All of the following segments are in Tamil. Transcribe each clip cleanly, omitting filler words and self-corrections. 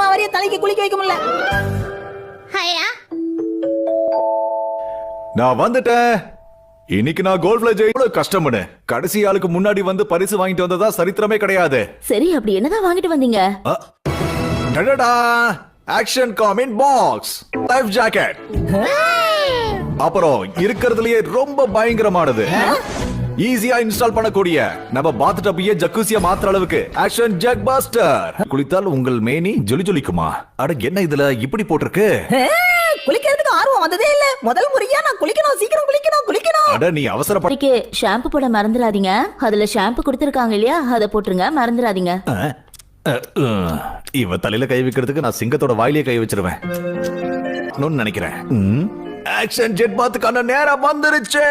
ஹீமாவரிய தலைக்கு குளிக்க வைக்க முடியல. நான் வந்துட்டேன். இன்னைக்கு நான் கோல்ஃப்ல ஜெயிக்க கஷ்டம்னு கடைசி ஆளுக்கு முன்னாடி வந்து பரிசு வாங்கிட்டு வந்ததா சரித்திரமே கிடையாது. சரி, அப்படி என்னதான் வாங்கிட்டு வந்தீங்க? டடடா, ஆக்ஷன் காமின் பாக்ஸ், லைஃப் ஜாக்கெட், அப்புறம் இருக்கிறதுலயே ரொம்ப பயங்கரமானது, ஈஸியா இன்ஸ்டால் பண்ணக்கூடிய நம்ம பாத் டப்பையே ஜக்கூசியா மாத்திர அளவுக்கு ஆக்ஷன் ஜக் பாஸ்டர். குளித்தால் உங்கள் மேனி ஜொலி ஜொலிக்குமா? அட என்ன இதுல இப்படி போட்டிருக்கு? குளிக்கிறதுக்கு ஆர்வம் வந்ததே இல்ல. முதல் முறையா நான் குளிக்கணும், சீக்கிரம் குளிக்கணும் குளிக்கணும். அட நீ அவசரப்பட்டு ஷாம்பு போட மறந்துடாதீங்க. அதுல ஷாம்பு கொடுத்திருக்காங்க இல்லையா, அதை போட்டுருங்க, மறந்துடாதீங்க. இவ தலையில கை வைக்கிறதுக்கு நான் சிங்கத்தோட வாயிலே கை வச்சிருவேன் நினைக்கிறேன். ஆக்ஷன் ஜெட் பாத்துக்கான நேரம் வந்துருச்சு.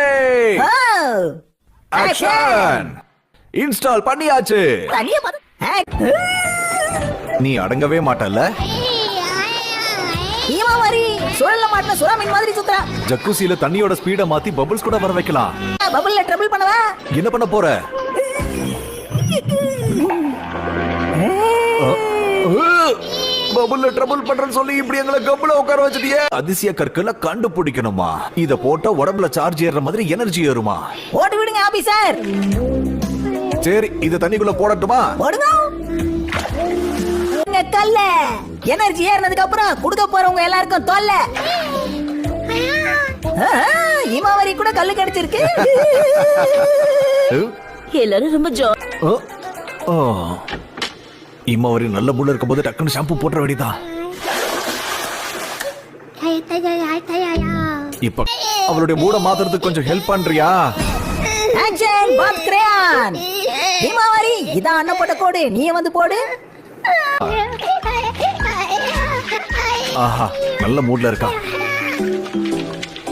ஆக்ஷன் இன்ஸ்டால் பண்ணியாச்சு. நீ அடங்கவே மாட்டல்ல. ஹீமாவரி சுழல்ல மாட்டன சுறா மீன் மாதிரி சுத்துறா. ஜக்கூசில தண்ணியோட ஸ்பீட மாத்தி பபிள்ஸ் கூட வர வைக்கலாம். பபிள்ல ட்ரபிள் பண்ணவா? என்ன பண்ண போற? பபுல்ல ட்ரபிள் பண்றேன்னு சொல்லி இப்படி எங்களை கம்பள உட்கார வச்சிட்டியே. அதிசய கற்களை கண்டுபிடிக்கணுமா? இத போட்டா உடம்புல சார்ஜ் ஏறுற மாதிரி எனர்ஜி ஏறுமா? போட்டு விடுங்க ஆபீசர். சரி, இத தண்ணிக்குள்ள போடட்டுமா? போடுங்க. கல்ல எனர்ஜி ஏறினதுக்கு அப்புறம் குடுக்க போறவங்க எல்லாருக்கும் தொல்ல. ஹீமாவரி கூட கல்லு கிடைச்சிருக்கு. எல்லாரும் ரொம்ப ஹீமாவரி நல்ல மூளை இருக்கும்போது டக்குன்னு ஷாம்பு போட்டுற வேண்டியதான். இப்ப அவளுடைய மூட மாத்துறதுக்கு கொஞ்சம் ஹெல்ப் பண்றியா? ஆக்ஷன் பாத் கிரேயான். ஹீமாவரி இதான் அண்ணன் போட்ட கோடு, நீ வந்து போடு. ஆஹா, நல்ல மூட்ல இருக்கா.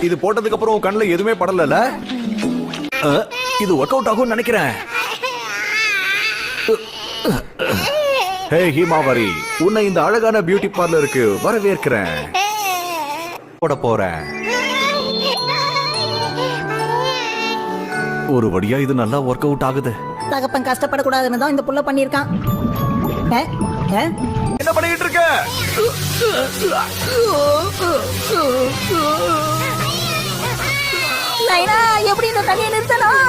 இது போட்டதுக்கு அப்புறம் உன் கண்ணுல எதுவுமே படல. இது ஒர்க் அவுட் ஆகும் நினைக்கிறேன். ஹே ஹீமாவரி, உன்னை இந்த அழகான பியூட்டி பார்லருக்கு வரவேற்கிறேன். போட போறேன். ஒரு வழியா இது நல்லா ஒர்க் அவுட் ஆகுது. தகப்பன் கஷ்டப்படக்கூடாதுன்னு தான் இந்த புள்ள பண்ணிருக்கான். என்ன பண்ணிட்டு இருக்க? லைனா எப்படி இந்த தண்ணியை நிறுத்தணும்?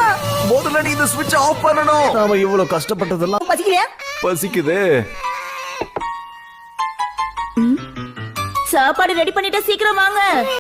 முதல்ல நீ இந்த ஸ்விட்ச் ஆஃப் பண்ணணும். நாம இவ்வளவு கஷ்டப்பட்டதெல்லாம் பசிக்கலையா? பசிக்குது. சாப்பாடு ரெடி பண்ணிட்டு சீக்கிரம் வாங்க.